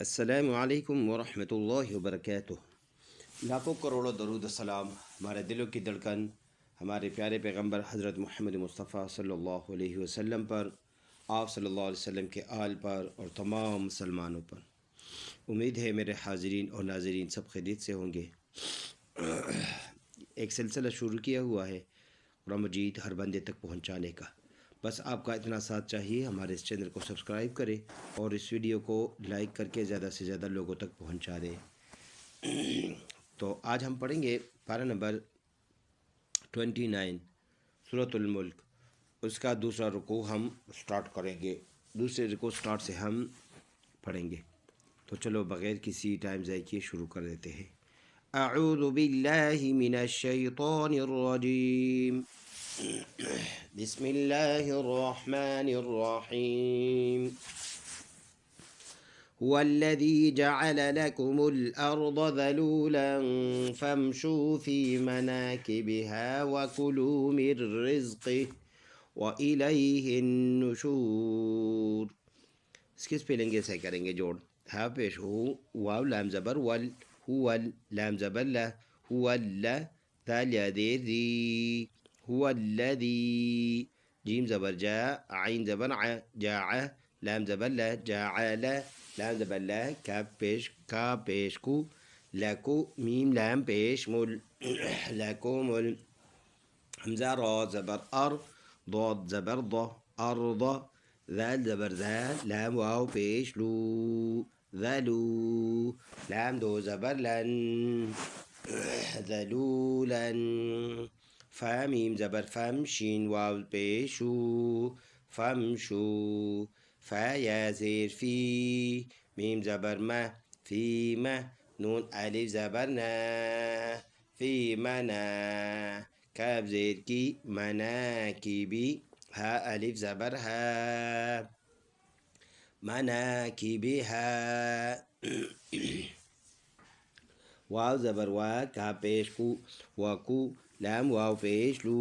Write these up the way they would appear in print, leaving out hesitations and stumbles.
السلام علیکم ورحمۃ اللہ وبرکاتہ۔ لاکھوں کروڑوں درود السلام ہمارے دلوں کی دھڑکن ہمارے پیارے پیغمبر حضرت محمد مصطفیٰ صلی اللہ علیہ وسلم پر، آپ صلی اللہ علیہ وسلم کے آل پر اور تمام مسلمانوں پر۔ امید ہے میرے حاضرین اور ناظرین سب خیریت سے ہوں گے۔ ایک سلسلہ شروع کیا ہوا ہے قرآن مجید ہر بندے تک پہنچانے کا۔ بس آپ کا اتنا ساتھ چاہیے، ہمارے اس چینل کو سبسکرائب کریں اور اس ویڈیو کو لائک کر کے زیادہ سے زیادہ لوگوں تک پہنچا دیں۔ تو آج ہم پڑھیں گے پارہ نمبر 29 سورۃ الملک، اس کا دوسرا رکوع ہم سٹارٹ کریں گے۔ دوسرے رکوع سٹارٹ سے ہم پڑھیں گے، تو چلو بغیر کسی ٹائم ضائع کیے شروع کر دیتے ہیں۔ اعوذ باللہ من الشیطان الرجیم، بسم اللہ الرحمن الرحیم۔ هو الذي جعل لكم الأرض ذلولا فامشوا في مناكبها وكلوا من رزقه وإليه النشور۔ اس کی سپیلنگ ایسے کریں گے، جوڑ ہا پیش ہو، واو لام زبر ول، هو لام زبر لا، هو لا، ذال یا دیر ذی، هو الذي، جیم زبر جا، عین زبر ع، جاع، لام زبر لا، جاعل، لام زبر لا، کا پیش کو، لکو، میم لام پیش مل، لکم ال، حمزہ را زبر ار، ضاد زبر ض، ارض، ذال زبر ذا، لام واو پیش لو، ذلو، لام دو زبر لن، ذلولا، فا میم زبر فم، شین واو پیشو، فمشو، فا یا زیر فی، میم زبر ما، فی ما، نون الف زبر نا، فی منا، کاف زیر کی، مناکبی، ہا الف زبر ہا، مناکبها، واو زبر وا، کا پیش کو، وکو، لام واو پیش لو،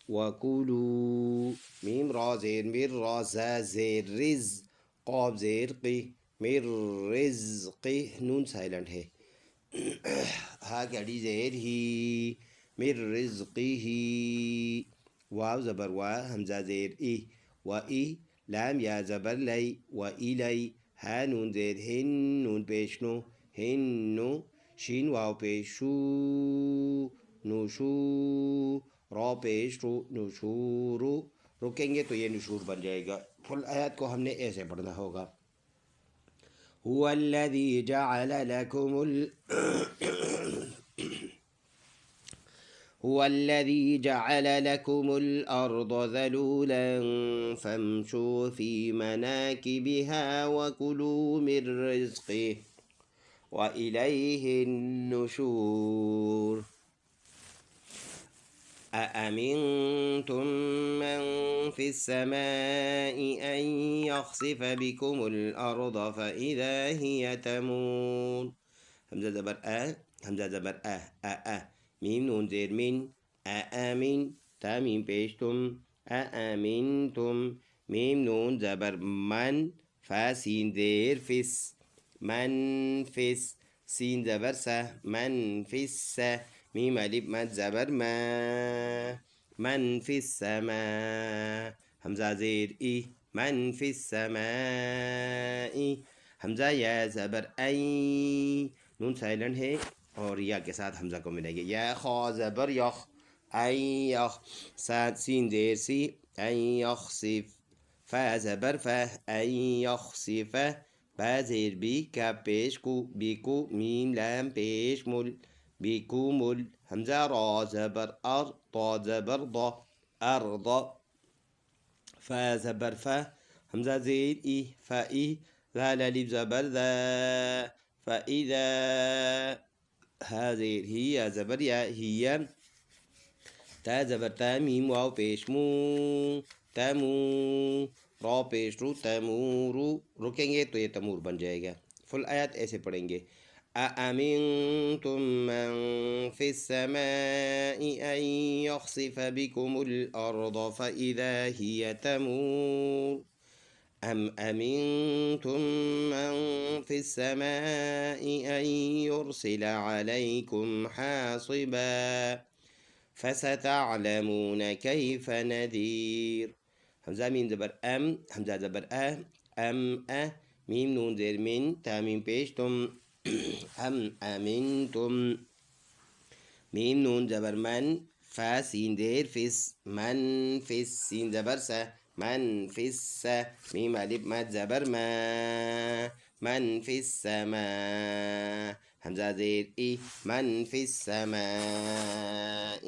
وکولو، میم را زیر مر را، زا زیر رز، قاف زیر قی، مر رزقی، نون سائلنٹ ہے، ہا گڑی زیر ہی، مر رزقی ہی، واو زبر وا، حمزہ زیر ای، و ای، لام یا زبر لی، و ایلی، ہا نون زیر ہن، نون پیشنو، ہنو، شین واو پیشو، نوشو، را پیش رو، نشورو، رکیں گے تو یہ نشور بن جائے گا۔ فل آیات کو ہم نے ایسے پڑھنا ہوگا۔ هو الذی جعل لکم هو الذي جعل لكم الأرض ذلولا فامشوا في مناكبها وكلوا من رزقه وإليه النشور۔ أأمنتم من في السماء أن يخسف بكم الأرض فإذا هي تمور، حمزة زبر حمزة زبر میم نون زیر من، آمین، تا میم پیشتم، آمنتم، میم نون زبر من، فا سین زیر فس، من فس، سین زبر سا، من فس، میم الف مد زبر ما، من فی السماء، حمزہ زیر ای، من فی السماء، حمزہ یا زبر ای، نون سائلنٹ ہے اور یا کے ساتھ حمزہ کو ملے گے، یا خا زبر یخ، این یخ، سین زیر سی، این یخسف، فا زبر فا، این یخسف، با زیر بی، کا پیش کو، بی کو، میم لام پیش مل، بی کو مل، حمزہ را زبر ار، طا زبر ضا، ارض، فا زبر فا، حمزہ زیر ای، فا ای، ذال الف زبر ذا، فإذا، ہا زیر ہی، یا زبر یا، ہی، تا زبر تا، میم واو پیش مو، تمو، را پیش رو، تمورو، رکیں گے تو یہ تمور بن جائے گا۔ فل آیات ایسے پڑھیں گے۔ أأمنتم من في السماء أن يخسف بكم الأرض فإذا هي تمور أم أمنتم من في السماء أن يرسل عليكم حاصبا فستعلمون كيف نذير. همزة ميم زبر همزة زبر ميم نون زير من تا ميم بيشتم أم أمنتم ميم نون زبر من فا سين دير فيس من فيس سين زبر سا من في ميم ألف ماد زبر ما من في السماء همزة زير إي من في السماء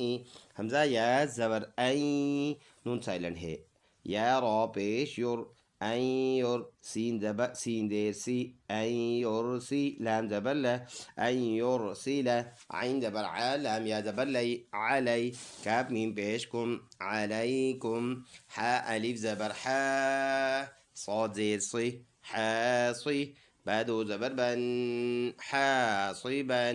همزة يا زبر أي نون سايلن هي يا را پیش يور أن يور سين زبر سين دير سي أن يرسي لام زبر لا أن يرسل عين زبر لام يا زبر لي علي كاف ميم بيشكم عليكم حاء ألف زبر حا صاد زير صي حاصي بعده زبر بن حاصبا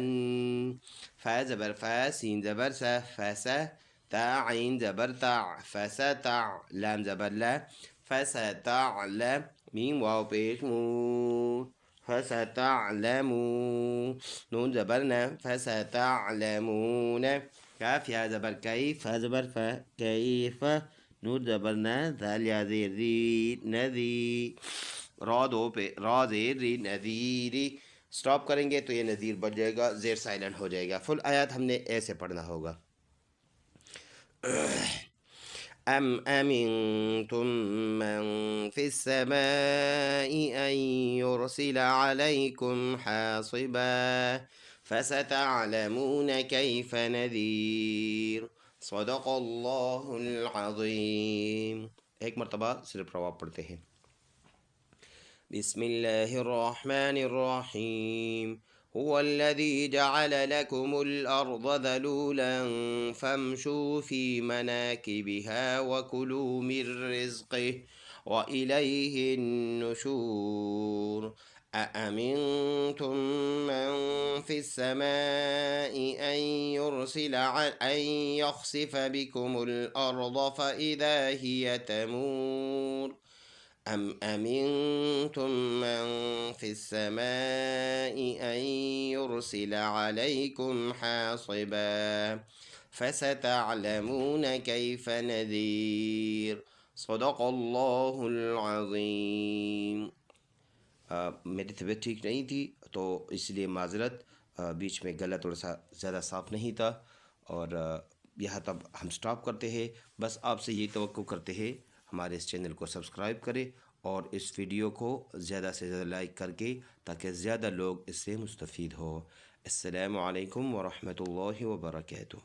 فا زبر فا سين زبر سا فسا تا عين زبر تع فستع لام زبر لا فستعلم ميم واو بيش مو فستعلمون نون زبرنا فستعلمون كاف يا زبر كيف زبر فا كيف نون زبرنا ذال يا زير ذي نذي را دو پہ را زیر ری نذیری سٹاپ کریں گے تو یہ نذیر بن جائے گا زیر سائلنٹ ہو جائے گا فل آیات ہم نے ایسے پڑھنا ہوگا أم أمنتم من في السماء أن يرسل عليكم حاصبا فستعلمون كيف نذير صدق الله العظيم. ایک مرتبہ صرف رواب پڑھتے ہیں. بسم الله الرحمن الرحيم هو الذي جعل لكم الأرض ذلولا فامشوا في مناكبها وكلوا من رزقه وإليه النشور أأمنتم من في السماء أن يخسف بكم الأرض فإذا هي تمور أم أمنتم من في السماء أن يرسل عليكم حاصبا فستعلمون كيف نذير صدق الله العظيم. میری طبیعت ٹھیک نہیں تھی تو اس لیے معذرت، بیچ میں گلا تھوڑا سا زیادہ صاف نہیں تھا، اور یہاں تب ہم سٹاپ کرتے ہیں. بس آپ سے یہی توقع کرتے ہیں ہمارے اس چینل کو سبسکرائب کریں اور اس ویڈیو کو زیادہ سے زیادہ لائک کر کے تاکہ زیادہ لوگ اس سے مستفید ہو. السلام علیکم ورحمۃ اللہ وبرکاتہ.